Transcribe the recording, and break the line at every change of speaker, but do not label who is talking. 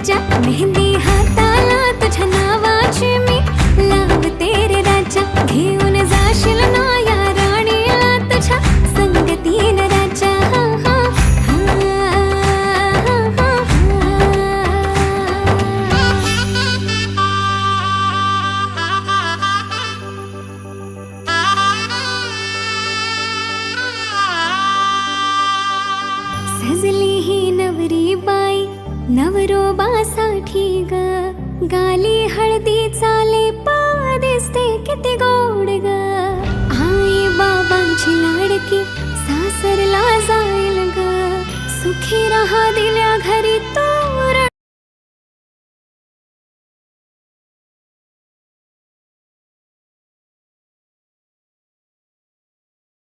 राजा, मेहंदी हाताला तुझ्या नावाची मी लावते रे राजा. घेऊन जाशील ना या राणीला तुझ्या संगतीन राजा. सजली ही नवरी बाई नवरोबासाठी ग, गाली हळदी चाले दिसते किती गोड ग. आई बाबांची लाडकी सासरला जाईल ग, सुखी राहा दिल्या घरी तो